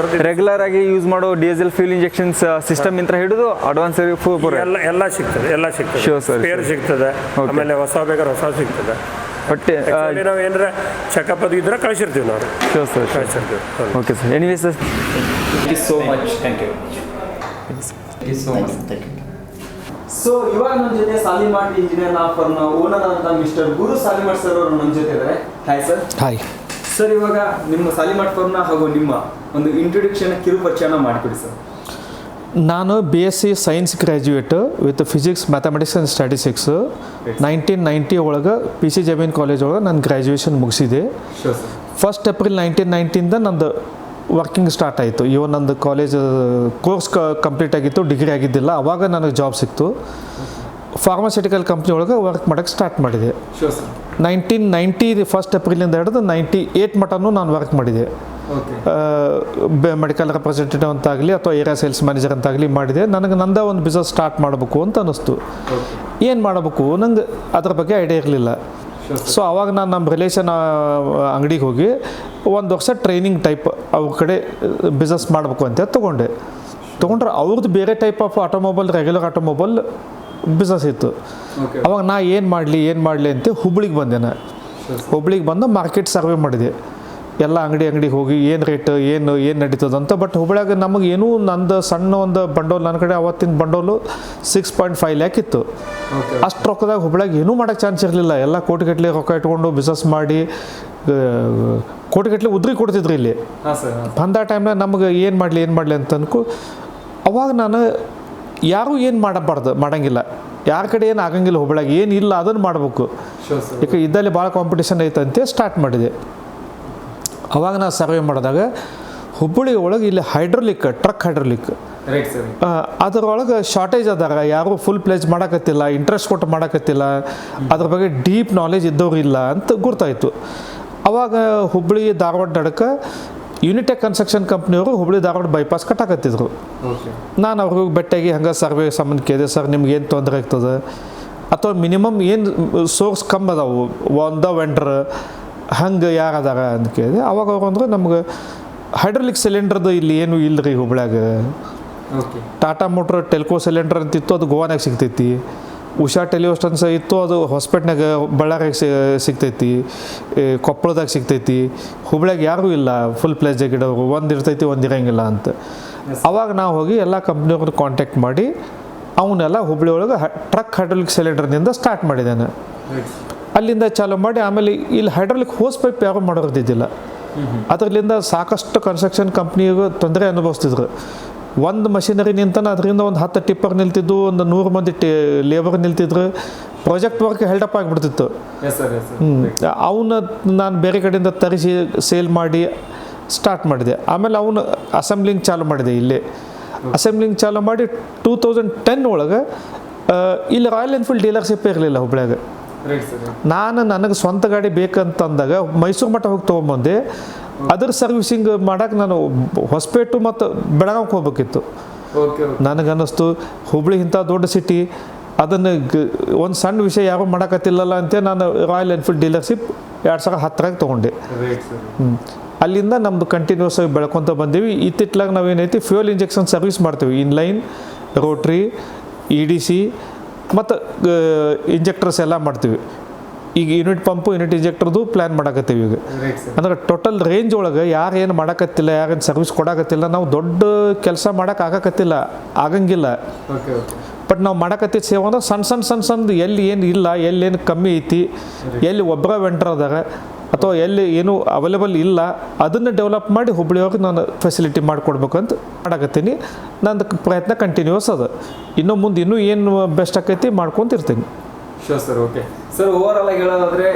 ರೆಗ್ಯುಲರ್ ಆಗಿ ಯೂಸ್ ಮಾಡೋ ಡೀಸೆಲ್ ಫ್ಯೂಲ್ ಇಂಜೆಕ್ಷನ್ಸ್ ಸಿಸ್ಟಮ್ ಇಂದ ಹಿಡಿದು ಅಡ್ವಾನ್ಸ್ ಎಲ್ಲ ಸಿಗ್ತದೆ. Sure sir. ಸ್ಪೇರ್ ಸಿಗ್ತದೆ. ಆಮೇಲೆ ಹೊಸ ಬೇಕಾದ್ರೆ ಹೊಸ ಸಿಗ್ತದೆ. ಬಟ್ ನಾವು ಏನಾರ ಚೆಕಪ್ ಅದು ಇದ್ರೆ ಕಳಿಸಿರ್ತೀವಿ ನಾವು. Sure sir. ಕಳಿಸಿರ್ತೀವಿ. Okay sir. Anyway sir, thank you so much. Thank you. So ಇವಾಗ ನಮ್ಮ ಜೊತೆ ಸಾಲಿಮಠ ಇಂಜಿನಿಯರ್ ಫರ್ಮ್ನ ಓನರ್ ಅಂತ ಮಿಸ್ಟರ್ ಗುರು ಸಾಲಿಮಠ್ ಸರ್ ಅವರು ನಮ್ಮ ಜೊತೆ ಇದ್ದಾರೆ. Hi sir. ಹಾಯ್. ಸರ್ ಇವಾಗ ನಿಮ್ಮ ಸಾಲಿಮಾಟ್ ಫರ್ಮ್ನ ಹಾಗೂ ನಿಮ್ಮ ಒಂದು ಇಂಟ್ರೊಡಕ್ಷನ್ ಕಿರು ಪರಿಚಯನ ಮಾಡಿಕೊಡಿ ಸರ್. ನಾನು BSc science graduate with physics mathematics and statistics 1990 ಒಳಗೆ PC ಜಮೀನ್ ಕಾಲೇಜ್ ಒಳಗೆ ನಾನು ಗ್ರ್ಯಾಜುಯೇಷನ್ ಮುಗಿಸಿದೆ. 1st ಏಪ್ರಿಲ್ 1990ಇಂದ ನಂದು ವರ್ಕಿಂಗ್ ಸ್ಟಾರ್ಟ್ ಆಯಿತು. ಇವನ್ ನಂದು ಕಾಲೇಜ್ ಕೋರ್ಸ್ ಕಂಪ್ಲೀಟ್ ಆಗಿತ್ತು, ಡಿಗ್ರಿ ಆಗಿದ್ದಿಲ್ಲ. ಆವಾಗ ನನಗೆ ಜಾಬ್ ಸಿಕ್ತು. ಫಾರ್ಮಾಸ್ಯೂಟಿಕಲ್ ಕಂಪ್ನಿ ಒಳಗೆ ವರ್ಕ್ ಮಾಡೋಕ್ಕೆ ಸ್ಟಾರ್ಟ್ ಮಾಡಿದೆ. 1990 1st ಏಪ್ರಿಲಿಂದ ಹಿಡಿದು 98 ಮಟನೂ ನಾನು ವರ್ಕ್ ಮಾಡಿದೆ. ಮೆಡಿಕಲ್ ರೆಪ್ರೆಸೆಂಟೇಟಿವ್ ಅಂತಾಗಲಿ ಅಥವಾ ಏರಿಯಾ ಸೇಲ್ಸ್ ಮ್ಯಾನೇಜರ್ ಅಂತಾಗಲಿ ಮಾಡಿದೆ. ನನಗೆ ನಂದೇ ಒಂದು ಬಿಸ್ನೆಸ್ ಸ್ಟಾರ್ಟ್ ಮಾಡಬೇಕು ಅಂತ ಅನ್ನಿಸ್ತು. ಏನು ಮಾಡಬೇಕು ನಂಗೆ ಅದ್ರ ಬಗ್ಗೆ ಐಡಿಯಾ ಇರಲಿಲ್ಲ. ಸೊ ಅವಾಗ ನಾನು ನಮ್ಮ ರಿಲೇಷನ್ ಅಂಗಡಿಗೆ ಹೋಗಿ 1 ವರ್ಷ ಟ್ರೈನಿಂಗ್ ಟೈಪ್ ಅವ್ರ ಕಡೆ ಬಿಸ್ನೆಸ್ ಮಾಡಬೇಕು ಅಂತ ತೊಗೊಂಡ್ರೆ ಅವ್ರದ್ದು ಬೇರೆ type of automobile, regular automobile business ಇತ್ತು. ಅವಾಗ ನಾ ಏನು ಮಾಡಲಿ ಅಂತ ಹುಬ್ಳಿಗೆ ಬಂದೆ. ಹುಬ್ಳಿಗೆ ಬಂದು ಮಾರ್ಕೆಟ್ ಸರ್ವೆ ಮಾಡಿದೆ. ಎಲ್ಲ ಅಂಗಡಿಗೆ ಹೋಗಿ ಏನು ರೇಟ್ ಏನು ನಡೀತದಂತ. ಬಟ್ ಹುಬ್ಳ್ಯಾಗ ನಮಗೆ ಏನೂ ನಂದು ಸಣ್ಣ ಒಂದು ಬಂಡೋಲ್, ನನ್ನ ಕಡೆ ಅವತ್ತಿನ ಬಂಡೋಲು 6.5 ಲ್ಯಾಕ್ ಇತ್ತು. ಅಷ್ಟು ರೊಕ್ಕದಾಗ ಹುಬ್ಳ್ಯಾಗ ಏನೂ ಮಾಡೋಕ್ಕೆ ಚಾನ್ಸ್ ಇರಲಿಲ್ಲ. ಎಲ್ಲ ಕೋಟಿಗಟ್ಟಲೆ ರೊಕ್ಕ ಇಟ್ಕೊಂಡು ಬಿಸ್ನೆಸ್ ಮಾಡಿ ಕೋಟಿಗಟ್ಟಲೆ ಉದ್ರಿ ಕೊಡ್ತಿದ್ರು ಇಲ್ಲಿ. ಬಂದ ಟೈಮ್ನಾಗ ನಮಗೆ ಏನು ಮಾಡಲಿ ಅಂತ ಅನ್ಕೊ. ಅವಾಗ ನಾನು ಯಾರೂ ಏನು ಮಾಡಂಗಿಲ್ಲ, ಯಾರ ಕಡೆ ಏನು ಆಗಂಗಿಲ್ಲ, ಹುಬ್ಳ್ಯಾಗ ಏನಿಲ್ಲ ಅದನ್ನು ಮಾಡಬೇಕು. ಯಾಕೆ ಇದ್ದಲ್ಲಿ ಭಾಳ ಕಾಂಪಿಟೇಷನ್ ಐತಂತೆ ಸ್ಟಾರ್ಟ್ ಮಾಡಿದೆ. ಅವಾಗ ನಾನು ಸರ್ವೆ ಮಾಡಿದಾಗ ಹುಬ್ಬಳ್ಳಿ ಒಳಗೆ ಇಲ್ಲಿ ಟ್ರಕ್ ಹೈಡ್ರೋಲಿಕ್ ಅದರೊಳಗೆ ಶಾರ್ಟೇಜ್ ಅದಾಗ, ಯಾರೂ ಫುಲ್ ಪ್ಲೇಸ್ ಮಾಡೋಕತ್ತಿಲ್ಲ, ಇಂಟ್ರೆಸ್ಟ್ ಕೊಟ್ಟು ಮಾಡೋಕತ್ತಿಲ್ಲ, ಅದ್ರ ಬಗ್ಗೆ ಡೀಪ್ ನಾಲೆಜ್ ಇದ್ದವ್ರು ಇಲ್ಲ ಅಂತ ಗೊತ್ತಾಯಿತು. ಅವಾಗ Hubballi Dharwad ನಡಕ್ಕೆ Unitech construction ಕಂಪ್ನಿಯವರು Hubballi Dharwad bypass ಕಟ್ಟಾಕತ್ತಿದ್ರು. ನಾನು ಅವ್ರಿಗೆ ಬೆಟ್ಟಾಗಿ ಹಂಗೆ ಸರ್ವೆ ಸಂಬಂಧ ಕೇಳಿದೆ, ಸರ್ ನಿಮ್ಗೆ ಏನು ತೊಂದರೆ ಆಗ್ತದೆ ಅಥವಾ ಮಿನಿಮಮ್ ಏನು ಸೋರ್ಸ್ ಕಮ್ಮಿ ಅದಾವು ಒಂದ ವೆಂಡ್ರ್ ಹಂಗೆ ಯಾರು ಅದಾರ ಅಂತ ಕೇಳಿದೆ. ಅವಾಗ ಅವ್ರು ಅಂದ್ರೆ ನಮ್ಗೆ ಹೈಡ್ರೋಲಿಕ್ ಸಿಲಿಂಡ್ರದ್ದು ಇಲ್ಲಿ ಏನು ಇಲ್ಲ ರೀ ಹುಬ್ಳ್ಯಾಗ. ಟಾಟಾ ಮೋಟ್ರ್ ಟೆಲ್ಕೋ ಸಿಲಿಂಡರ್ ಅಂತಿತ್ತು, ಅದು ಗೋವಾನಾಗ ಸಿಗ್ತೈತಿ. ಉಷಾ ಟೆಲಿಯೋಸ್ಟನ್ಸ್ ಇತ್ತು, ಅದು ಹೊಸಪೇಟ್ನಾಗ ಬಳ್ಳಾರಿಯಾಗ ಸಿಗ್ತೈತಿ, ಕೊಪ್ಪಳದಾಗ ಸಿಗ್ತೈತಿ. ಹುಬ್ಳ್ಯಾಗ ಯಾರೂ ಇಲ್ಲ ಫುಲ್ ಪ್ಲೇಸ್ದಾಗ ಇಡೋರು, ಒಂದು ಇರ್ತೈತಿ ಒಂದು ಇರೋಂಗಿಲ್ಲ ಅಂತ. ಅವಾಗ ನಾವು ಹೋಗಿ ಎಲ್ಲ ಕಂಪ್ನಿಯವ್ರನ್ನ ಕಾಂಟ್ಯಾಕ್ಟ್ ಮಾಡಿ ಅವನ್ನೆಲ್ಲ ಹುಬ್ಳಿ ಒಳಗೆ ಟ್ರಕ್ ಹೈಡ್ರೋಲಿಕ್ ಸಿಲಿಂಡರ್ನಿಂದ ಸ್ಟಾರ್ಟ್ ಮಾಡಿದ್ದಾನೆ. ಅಲ್ಲಿಂದ ಚಾಲೂ ಮಾಡಿ ಆಮೇಲೆ ಇಲ್ಲಿ ಹೈಡ್ರೋಲಿಕ್ ಹೋಸ್ ಪೈಪ್ ಯಾರು ಮಾಡೋದಿದ್ದಿಲ್ಲ. ಅದರಿಂದ ಸಾಕಷ್ಟು ಕನ್ಸ್ಟ್ರಕ್ಷನ್ ಕಂಪ್ನಿಗೂ ತೊಂದರೆ ಅನುಭವಿಸ್ತಿದ್ರು. ಒಂದು ಮಷಿನರಿ ನಿಂತಾನ ಅದರಿಂದ ಒಂದು 10 ಟಿಪ್ಪರ್ ನಿಲ್ತಿದ್ದು, ಒಂದು 100 ಮಂದಿ ಲೇಬರ್ ನಿಲ್ತಿದ್ರು. ಪ್ರಾಜೆಕ್ಟ್ ವರ್ಕ್ ಹೆಲ್ಡಪ್ ಆಗಿಬಿಡ್ತಿತ್ತು. ಅವನ್ನ ನಾನು ಬೇರೆ ಕಡೆಯಿಂದ ತರಿಸಿ ಸೇಲ್ ಮಾಡಿ ಸ್ಟಾರ್ಟ್ ಮಾಡಿದೆ. ಆಮೇಲೆ ಅವನು ಅಸೆಂಬ್ಲಿಂಗ್ ಚಾಲು ಮಾಡಿದೆ. ಇಲ್ಲೇ ಅಸೆಂಬ್ಲಿಂಗ್ ಚಾಲು ಮಾಡಿ 2010 ಒಳಗೆ ಇಲ್ಲಿ ರಾಯಲ್ ಎನ್ಫೀಲ್ಡ್ ಡೀಲರ್ಶಿಪ್ ಇರಲಿಲ್ಲ ಹುಬ್ಳ್ಯಾಗ. ನನಗೆ ಸ್ವಂತ ಗಾಡಿ ಬೇಕಂತಂದಾಗ ಮೈಸೂರು ಮಟ್ಟ ಹೋಗಿ ತೊಗೊಂಬಂದೆ. ಅದ್ರ ಸರ್ವಿಸಿಂಗ್ ಮಾಡೋಕೆ ನಾನು ಹೊಸಪೇಟು ಮತ್ತು ಬೆಳಗಾವಿಗೆ ಹೋಗ್ಬೇಕಿತ್ತು. ನನಗನ್ನಿಸ್ತು ಹುಬ್ಳಿ ಇಂಥ ದೊಡ್ಡ ಸಿಟಿ, ಅದನ್ನು ಒಂದು ಸಣ್ಣ ವಿಷಯ ಯಾರು ಮಾಡೋಕತ್ತಿಲ್ಲಲ್ಲ ಅಂತ ನಾನು ರಾಯಲ್ ಎನ್ಫೀಲ್ಡ್ ಡೀಲರ್ಶಿಪ್ 2010 ತೊಗೊಂಡೆ. ಅಲ್ಲಿಂದ ನಮ್ಮದು ಕಂಟಿನ್ಯೂಸ್ ಆಗಿ ಬೆಳ್ಕೊತ ಬಂದೀವಿ. ಇತ್ತಿತ್ತಲಾಗ ನಾವೇನೈತಿ ಫ್ಯೂಯಲ್ ಇಂಜೆಕ್ಷನ್ ಸರ್ವಿಸ್ ಮಾಡ್ತೀವಿ. ಇನ್ಲೈನ್, ರೋಟ್ರಿ, EDC ಮತ್ತು ಇಂಜೆಕ್ಟರ್ಸ್ ಎಲ್ಲ ಮಾಡ್ತೀವಿ. ಈಗ ಯೂನಿಟ್ ಪಂಪು, ಯೂನಿಟ್ ಇಂಜೆಕ್ಟರ್ದು ಪ್ಲ್ಯಾನ್ ಮಾಡಕತ್ತೀವಿ ಈಗ. ಅಂದ್ರೆ ಟೋಟಲ್ ರೇಂಜ್ ಒಳಗೆ ಯಾರು ಏನು ಮಾಡೋಕತ್ತಿಲ್ಲ, ಯಾರೇನು ಸರ್ವಿಸ್ ಕೊಡಕತ್ತಿಲ್ಲ, ನಾವು ದೊಡ್ಡ ಕೆಲಸ ಮಾಡೋಕ್ಕಾಗತ್ತಿಲ್ಲ, ಆಗಂಗಿಲ್ಲ. ಬಟ್ ನಾವು ಮಾಡಕತ್ತಿದ್ದ ಸೇವೆ ಅಂದ್ರೆ ಸಣ್ಣ ಎಲ್ಲಿ ಏನು ಇಲ್ಲ, ಎಲ್ಲೇನು ಕಮ್ಮಿ ಐತಿ, ಎಲ್ಲಿ ಒಬ್ಬರ ವೆಂಡರ್ ಅದಾರ ಅಥವಾ ಎಲ್ಲಿ ಏನೂ ಅವೈಲೇಬಲ್ ಇಲ್ಲ, ಅದನ್ನು ಡೆವಲಪ್ ಮಾಡಿ ಹುಬ್ಳಿಯವ್ರಿಗೆ ನಾನು ಫೆಸಿಲಿಟಿ ಮಾಡಿಕೊಡ್ಬೇಕಂತ ಮಾಡಕತ್ತೀನಿ. ನಂದು ಪ್ರಯತ್ನ ಕಂಟಿನ್ಯೂಸ್ ಅದ. ಇನ್ನು ಮುಂದೆ ಇನ್ನೂ ಏನು ಬೆಸ್ಟ್ ಆಕೈತಿ ಮಾಡ್ಕೊತಿರ್ತೀನಿ. Sure sir. Okay sir, over all ಆಗಿ ಹೇಳೋದಾದ್ರೆ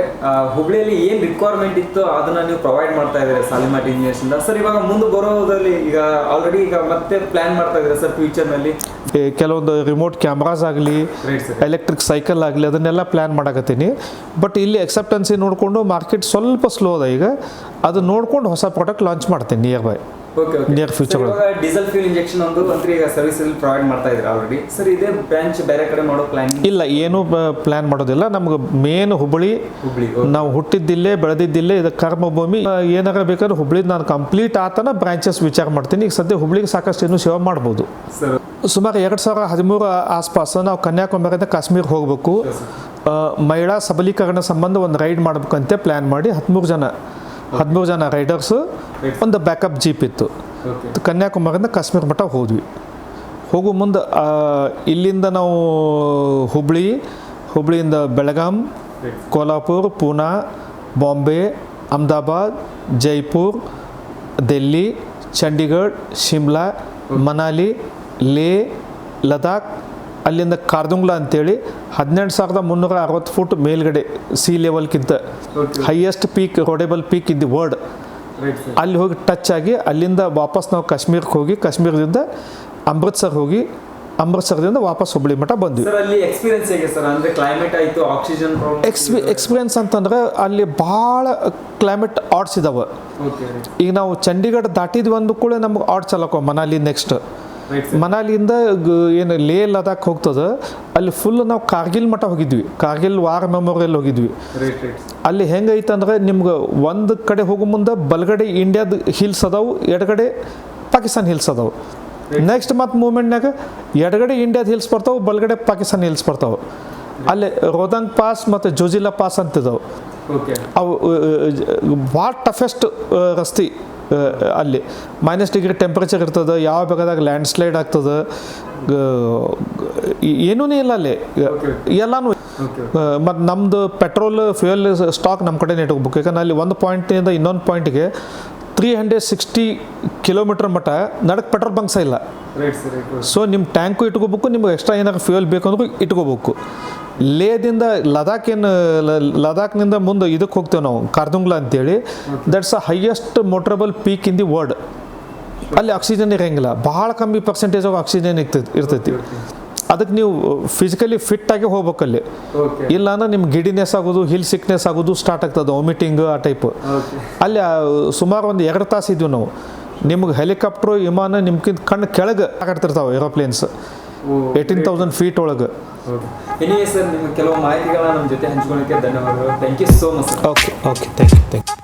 ಹುಬ್ಳಿಯಲ್ಲಿ ಏನು ರಿಕ್ವೈರ್ಮೆಂಟ್ ಇತ್ತು ಅದನ್ನ ನೀವು ಪ್ರೊವೈಡ್ ಮಾಡ್ತಾ ಇದ್ದಾರೆ ಸಾಲಿಮಾಟ್ ಇಂಜಿನಿಯರ್ಸಿಂದ. ಸರ್ ಇವಾಗ ಮುಂದೆ ಬರೋದ್ರಲ್ಲಿ ಈಗ ಆಲ್ರೆಡಿ ಈಗ ಮತ್ತೆ ಪ್ಲಾನ್ ಮಾಡ್ತಾ ಇದ್ದಾರೆ ಸರ್ ಫ್ಯೂಚರ್ನಲ್ಲಿ ಕೆಲವೊಂದು ರಿಮೋಟ್ ಕ್ಯಾಮ್ರಾಸ್ ಆಗಲಿ, ಎಲೆಕ್ಟ್ರಿಕ್ ಸೈಕಲ್ ಆಗಲಿ, ಅದನ್ನೆಲ್ಲ ಪ್ಲ್ಯಾನ್ ಮಾಡಕತ್ತೀನಿ. ಬಟ್ ಇಲ್ಲಿ ಎಕ್ಸೆಪ್ಟೆನ್ಸಿ ನೋಡಿಕೊಂಡು ಮಾರ್ಕೆಟ್ ಸ್ವಲ್ಪ ಸ್ಲೋ ಅದ. ಈಗ ಅದು ನೋಡ್ಕೊಂಡು ಹೊಸ ಪ್ರಾಡಕ್ಟ್ ಲಾಂಚ್ ಮಾಡ್ತೀನಿ near by. Near future diesel fuel injection ಒಂದು ಈಗ ಸರ್ವಿಸ್ ಪ್ರೊವೈಡ್ ಮಾಡ್ತಾ ಇದ್ದಾರೆ ಆಲ್ರೆಡಿ. ಸರ್ ಇದೇ ಬ್ರಾಂಚ್ ಬೇರೆ ಕಡೆ ಮಾಡೋ ಪ್ಲಾನ್ ಇಲ್ಲ, ಏನು ಪ್ಲಾನ್ ಮಾಡೋದಿಲ್ಲ. ನಮ್ಗೆ ಮೇನ್ ಹುಬ್ಳಿ. ನಾವು ಹುಟ್ಟಿದ್ದಿಲ್ಲೇ ಬೆಳೆದಿದ್ದಿಲ್ಲೇ, ಇದು ಕರ್ಮಭೂಮಿ. ಏನಾರ ಬೇಕಾದ್ರೆ ಹುಬ್ಳಿ ನಾನು ಕಂಪ್ಲೀಟ್ ಆತನ ಬ್ರಾಂಚಸ್ ವಿಚಾರ ಮಾಡ್ತೀನಿ. ಈಗ ಸದ್ಯ ಹುಬ್ಳಿಗೆ ಸಾಕಷ್ಟು ಇನ್ನೂ ಸೇವೆ ಮಾಡ್ಬೋದು. ಸುಮಾರು 2013 ಆಸ್ಪಾಸ್ ನಾವು ಕನ್ಯಾಕುಮಾರಿಯಿಂದ ಕಾಶ್ಮೀರ ಹೋಗಬೇಕು. ಮಹಿಳಾ ಸಬಲೀಕರಣ ಸಂಬಂಧ ಒಂದು ರೈಡ್ ಮಾಡ್ಬೇಕಂತೆ ಪ್ಲ್ಯಾನ್ ಮಾಡಿ 13 ಜನ ರೈಡರ್ಸು, ಒಂದು ಬ್ಯಾಕಪ್ ಜೀಪ್ ಇತ್ತು. ಕನ್ಯಾಕುಮಾರಿಯಿಂದ ಕಾಶ್ಮೀರ ಮಟ್ಟ ಹೋದ್ವಿ. ಹೋಗೋ ಮುಂದೆ ಇಲ್ಲಿಂದ ನಾವು ಹುಬ್ಳಿಯಿಂದ ಬೆಳಗಾಂ, ಕೋಲ್ಹಾಪುರ, ಪೂನಾ, ಬಾಂಬೆ, ಅಹಮದಾಬಾದ್, ಜೈಪುರ್, ದಿಲ್ಲಿ, ಚಂಡೀಗಢ, ಶಿಮ್ಲಾ, ಮನಾಲಿ, ಲೇ, ಲದಾಖ್, ಅಲ್ಲಿಂದ ಕಾರ್ದುಂಗ್ಲಾ ಅಂತೇಳಿ 12,360 ಫುಟ್ ಮೇಲ್ಗಡೆ ಸಿ ಲೆವೆಲ್ಗಿಂತ highest peak, roadable peak in the world. ಅಲ್ಲಿ ಹೋಗಿ ಟಚ್ ಆಗಿ ಅಲ್ಲಿಂದ ವಾಪಸ್ ನಾವು ಕಾಶ್ಮೀರಕ್ಕೆ ಹೋಗಿ, ಕಾಶ್ಮೀರದಿಂದ ಅಮೃತ್ಸರ್ ಹೋಗಿ, ಅಮೃತ್ಸರದಿಂದ ವಾಪಸ್ ಹುಬ್ಳಿ ಮಠ ಬಂದ್ವಿ. ಅಲ್ಲಿ ಎಕ್ಸ್ಪೀರಿಯನ್ಸ್ ಹೇಗೆ ಸರ್? ಅಂದರೆ ಕ್ಲೈಮೇಟ್ ಆಯಿತು, ಆಕ್ಸಿಜನ್ ಎಕ್ಸ್ಪೀರಿಯನ್ಸ್ ಅಂತಂದ್ರೆ ಅಲ್ಲಿ ಭಾಳ ಕ್ಲೈಮೇಟ್ ಆಡ್ಸ್ ಇದಾವೆ. ಈಗ ನಾವು ಚಂಡೀಗಢ ದಾಟಿದ್ವಿ ಅಂದ ಕೂಡ ನಮ್ಗೆ ಆಡ್ಸ್ ಅಲ್ಲಕೋ ಮನಾಲಿ. ನೆಕ್ಸ್ಟ್ ಮನಾಲಿಯಿಂದ ಏನು ಲೇ ಲದಾಖ್ ಹೋಗ್ತದೆ, ಅಲ್ಲಿ ಫುಲ್ ನಾವು ಕಾರ್ಗಿಲ್ ಮಠ ಹೋಗಿದ್ವಿ, ಕಾರ್ಗಿಲ್ ವಾರ್ ಮೆಮೋರಿಯಲ್ ಹೋಗಿದ್ವಿ. ಅಲ್ಲಿ ಹೆಂಗೈತಂದ್ರೆ ನಿಮ್ಗೆ ಒಂದು ಕಡೆ ಹೋಗೋ ಮುಂದೆ ಬಲಗಡೆ ಇಂಡಿಯಾದ ಹಿಲ್ಸ್ ಅದಾವು, ಎಡಗಡೆ ಪಾಕಿಸ್ತಾನ ಹಿಲ್ಸ್ ಅದಾವು. ನೆಕ್ಸ್ಟ್ ಮತ್ತು ಮೂಮೆಂಟ್ನಾಗ ಎಡಗಡೆ ಇಂಡಿಯಾದ ಹಿಲ್ಸ್ ಬರ್ತಾವೆ, ಬಲಗಡೆ ಪಾಕಿಸ್ತಾನ ಹಿಲ್ಸ್ ಬರ್ತಾವೆ. ಅಲ್ಲಿ ರೋದಂಗ್ ಪಾಸ್ ಮತ್ತು ಜೋಜಿಲಾ ಪಾಸ್ ಅಂತಿದ್ದಾವೆ. ಅವು ಭಾಳ ಟಫೆಸ್ಟ್ ರಸ್ತೆ. ಅಲ್ಲಿ -ಡಿಗ್ರಿ ಟೆಂಪ್ರೇಚರ್ ಇರ್ತದೆ, ಯಾವ ಭಾಗದಾಗ ಲ್ಯಾಂಡ್ ಸ್ಲೈಡ್ ಆಗ್ತದೆ, ಏನೂ ಇಲ್ಲ ಅಲ್ಲಿ ಎಲ್ಲನೂ. ಮತ್ತು ನಮ್ಮದು ಪೆಟ್ರೋಲ್ ಫ್ಯೂಯಲ್ ಸ್ಟಾಕ್ ನಮ್ಮ ಕಡೆನೇ ಇಟ್ಕೋಬೇಕು. ಯಾಕಂದ್ರೆ ಅಲ್ಲಿ ಒಂದು ಪಾಯಿಂಟಿಂದ ಇನ್ನೊಂದು ಪಾಯಿಂಟಿಗೆ 360 ಕಿಲೋಮೀಟರ್ ಮಟ್ಟ ನಡಕ್ಕೆ ಪೆಟ್ರೋಲ್ ಬಂಕ್ಸ ಇಲ್ಲ. ಸೊ ನಿಮ್ಮ ಟ್ಯಾಂಕು ಇಟ್ಕೋಬೇಕು, ನಿಮ್ಗೆ ಎಕ್ಸ್ಟ್ರಾ ಏನಾದ್ರು ಫ್ಯೂಯಲ್ ಬೇಕು ಅಂದ್ರೂ ಇಟ್ಕೋಬೇಕು. ಲೇದಿಂದ ಲದಾಖ್ನಿಂದ ಮುಂದೆ ಇದಕ್ಕೆ ಹೋಗ್ತೇವೆ ನಾವು, ಕಾರ್ದುಂಗ್ಲಾ ಅಂತೇಳಿ. That's a highest motorable peak in the world. ಅಲ್ಲಿ ಆಕ್ಸಿಜನ್ ಇರೋಂಗಿಲ್ಲ, ಭಾಳ ಕಮ್ಮಿ ಪರ್ಸೆಂಟೇಜ್ ಆಫ್ ಆಕ್ಸಿಜನ್ ಇರ್ತೈತಿ. ಅದಕ್ಕೆ ನೀವು ಫಿಸಿಕಲಿ ಫಿಟ್ಟಾಗಿ ಹೋಗ್ಬೇಕಲ್ಲಿ. ಇಲ್ಲ ಅಂದ್ರೆ ನಿಮ್ಗೆ ಗಿಡಿನೆಸ್ ಆಗೋದು, ಹಿಲ್ ಸಿಕ್ನೆಸ್ ಆಗೋದು ಸ್ಟಾರ್ಟ್ ಆಗ್ತದೆ, ವಾಮಿಟಿಂಗ್ ಆ ಟೈಪ್. ಅಲ್ಲಿ ಸುಮಾರು ಒಂದು 2 ತಾಸು ಇದ್ವಿ ನಾವು. ನಿಮ್ಗೆ ಹೆಲಿಕಾಪ್ಟ್ರು, ವಿಮಾನ ನಿಮ್ಗಿಂತ ಕಣ್ಣು ಕೆಳಗೆ ಆಗಾಡ್ತಿರ್ತಾವೆ, ಏರೋಪ್ಲೇನ್ಸ್ 18,000 ಫೀಟ್ ಒಳಗೆ. ಎನಿವೇ ಸರ್, ನಿಮ್ಮ ಕೆಲವು ಮಾಹಿತಿಗಳನ್ನ ನಮ್ಮ ಜೊತೆ ಹಂಚ್ಕೊಳ್ಳೋಕ್ಕೆ ಧನ್ಯವಾದಗಳು. Thank you so much. Okay thank you.